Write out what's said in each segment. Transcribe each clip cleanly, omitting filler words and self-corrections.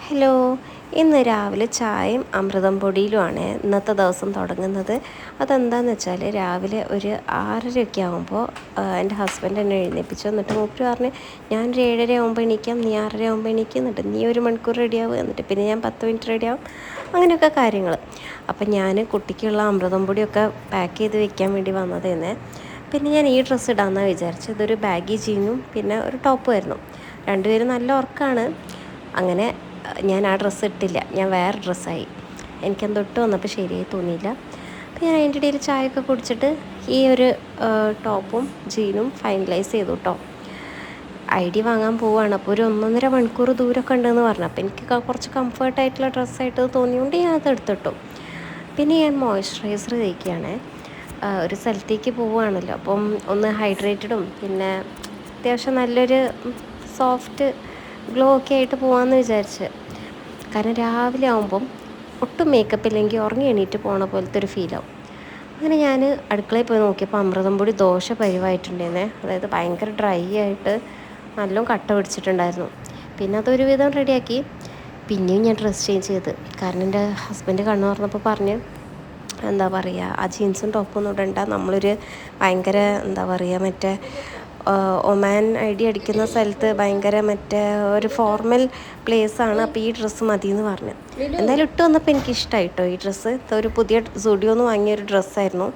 Hello, ഇന്ന് രാവിലെ ചായയും അമൃതം പൊടിയിലുമാണ് ഇന്നത്തെ ദിവസം തുടങ്ങുന്നത്. അതെന്താണെന്ന് വെച്ചാൽ രാവിലെ ഒരു 6:30 ആകുമ്പോൾ എൻ്റെ ഹസ്ബൻഡ് എന്നെ എഴുന്നേൽപ്പിച്ചു. എന്നിട്ട് മൂപ്പര് പറഞ്ഞ് ഞാനൊരു 7:30 ആകുമ്പോൾ എണീക്കാം, നീ 6:30 ആകുമ്പോൾ എണീക്കും, എന്നിട്ട് നീ 1 മണിക്കൂർ റെഡിയാവും, എന്നിട്ട് പിന്നെ ഞാൻ 10 മിനിറ്റ് റെഡിയാവും, അങ്ങനെയൊക്കെ കാര്യങ്ങൾ. അപ്പം ഞാൻ കുട്ടിക്കുള്ള അമൃതം പൊടിയൊക്കെ പാക്ക് ചെയ്ത് വെക്കാൻ വേണ്ടി വന്നതേന്നെ. പിന്നെ ഞാൻ ഈ ഡ്രസ്സ് ഇടാമെന്നാണ് വിചാരിച്ചത്. ഇതൊരു ബാഗി ജീനും പിന്നെ ഒരു ടോപ്പുമായിരുന്നു. രണ്ടുപേരും നല്ല ഉറക്കമാണ്. അങ്ങനെ ഞാൻ ആ ഡ്രസ്സ് ഇട്ടില്ല, ഞാൻ വേറെ ഡ്രസ്സായി. എനിക്കെന്തോ ഇട്ട് വന്നപ്പോൾ ശരിയായി തോന്നിയില്ല. അപ്പോൾ ഞാൻ അതിൻ്റെ ഇടയിൽ ചായയൊക്കെ കുടിച്ചിട്ട് ഈ ഒരു ടോപ്പും ജീനും ഫൈനലൈസ് ചെയ്തു കേട്ടോ. ഐ.ഡി വാങ്ങാൻ പോവുകയാണ്. അപ്പോൾ ഒരു 1.5 മണിക്കൂർ ദൂരമൊക്കെ ഉണ്ടെന്ന് പറഞ്ഞു. അപ്പോൾ എനിക്ക് കുറച്ച് കംഫർട്ടായിട്ടുള്ള ഡ്രസ്സായിട്ട് തോന്നിയുകൊണ്ട് ഞാൻ അത് എടുത്തിട്ടു. പിന്നെ ഞാൻ മോയ്സ്ചറൈസർ തേക്കുകയാണ്. ഒരു സ്ഥലത്തേക്ക് പോവുകയാണല്ലോ, അപ്പം ഒന്ന് ഹൈഡ്രേറ്റഡും പിന്നെ അത്യാവശ്യം നല്ലൊരു സോഫ്റ്റ് ഗ്ലോ ഒക്കെ ആയിട്ട് പോകാമെന്ന് വിചാരിച്ച്. കാരണം രാവിലെ ആകുമ്പം ഒട്ടും മേക്കപ്പ് ഇല്ലെങ്കിൽ ഉറങ്ങി എണീറ്റ് പോണ പോലത്തെ ഒരു ഫീലാവും. അങ്ങനെ ഞാൻ അടുക്കളയിൽ പോയി നോക്കിയപ്പോൾ അമൃതം പൊടി ദോശ പരിവായിട്ടുണ്ടായിരുന്നേ. അതായത് ഭയങ്കര ഡ്രൈ ആയിട്ട് നല്ലോണം കട്ട പിടിച്ചിട്ടുണ്ടായിരുന്നു. പിന്നെ അതൊരുവിധം റെഡിയാക്കി. പിന്നെയും ഞാൻ ഡ്രസ്സ് ചേഞ്ച് ചെയ്ത്. കാരണം എൻ്റെ ഹസ്ബൻഡ് കണ്ണു തുറന്നപ്പോൾ പറഞ്ഞ് എന്താ പറയുക, ആ ജീൻസും ടോപ്പൊന്നും ഇടണ്ട, നമ്മളൊരു ഭയങ്കര എന്താ പറയുക മറ്റേ ഒമാൻ ഐ.ഡി അടിക്കുന്ന സ്ഥലത്ത് ഭയങ്കര മറ്റേ ഒരു ഫോർമൽ പ്ലേസാണ്, അപ്പോൾ ഈ ഡ്രസ്സ് മതി എന്ന് പറഞ്ഞു. എന്തായാലും ഇട്ട് വന്നപ്പോൾ എനിക്കിഷ്ടമായി കേട്ടോ ഈ ഡ്രസ്സ്. ഒരു പുതിയ സുഡിയോന്ന് വാങ്ങിയൊരു ഡ്രസ്സായിരുന്നു.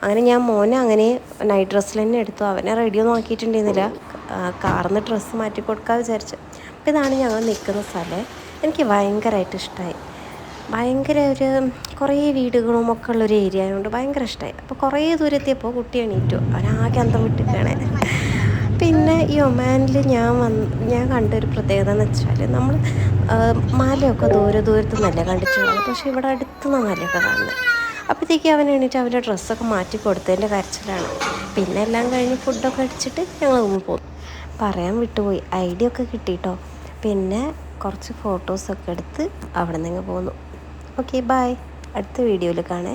അങ്ങനെ ഞാൻ മോനെ അങ്ങനെ നൈറ്റ് ഡ്രസ്സിൽ തന്നെ എടുത്തു. അവനെ റെഡിയൊന്നും ആക്കിയിട്ടുണ്ടായിരുന്നില്ല. കാറിൽ നിന്ന് ഡ്രസ്സ് മാറ്റി കൊടുക്കാൻ വിചാരിച്ചു. അപ്പോൾ ഇതാണ് ഞങ്ങൾ നിൽക്കുന്ന സ്ഥലം. എനിക്ക് ഭയങ്കരമായിട്ട് ഇഷ്ടമായി. ഭയങ്കര ഒരു കുറേ വീടുകളും ഒക്കെ ഉള്ളൊരു ഏരിയ ആയതുകൊണ്ട് ഭയങ്കര ഇഷ്ടമായി. അപ്പോൾ കുറേ ദൂരത്തിയപ്പോൾ കുട്ടി എണീറ്റു, അവനാകെ അന്തം വിട്ടിരിക്കുകയാണ്. പിന്നെ ഈ ഒമാനിൽ ഞാൻ കണ്ടൊരു പ്രത്യേകത എന്ന് വെച്ചാൽ നമ്മൾ മലയൊക്കെ ദൂരത്തു നിന്നല്ലേ കണ്ടിട്ടുള്ളത്, പക്ഷേ ഇവിടെ അടുത്തുനിന്ന് മലയൊക്കെ കാണുന്നത്. അപ്പോഴത്തേക്ക് അവൻ എണീറ്റ് അവൻ്റെ ഡ്രസ്സൊക്കെ മാറ്റി കൊടുത്തതിൻ്റെ കരച്ചിലാണ്. പിന്നെ എല്ലാം കഴിഞ്ഞ് ഫുഡൊക്കെ അടിച്ചിട്ട് ഞങ്ങൾ റൂമിൽ പോകും. പറയാൻ വിട്ടുപോയി, ഐഡിയ ഒക്കെ കിട്ടിയിട്ടോ. പിന്നെ കുറച്ച് ഫോട്ടോസൊക്കെ എടുത്ത് അവിടെ നിന്ന് പോന്നു. Okay, bye. അടുത്ത വീഡിയോയിൽ കാണാം.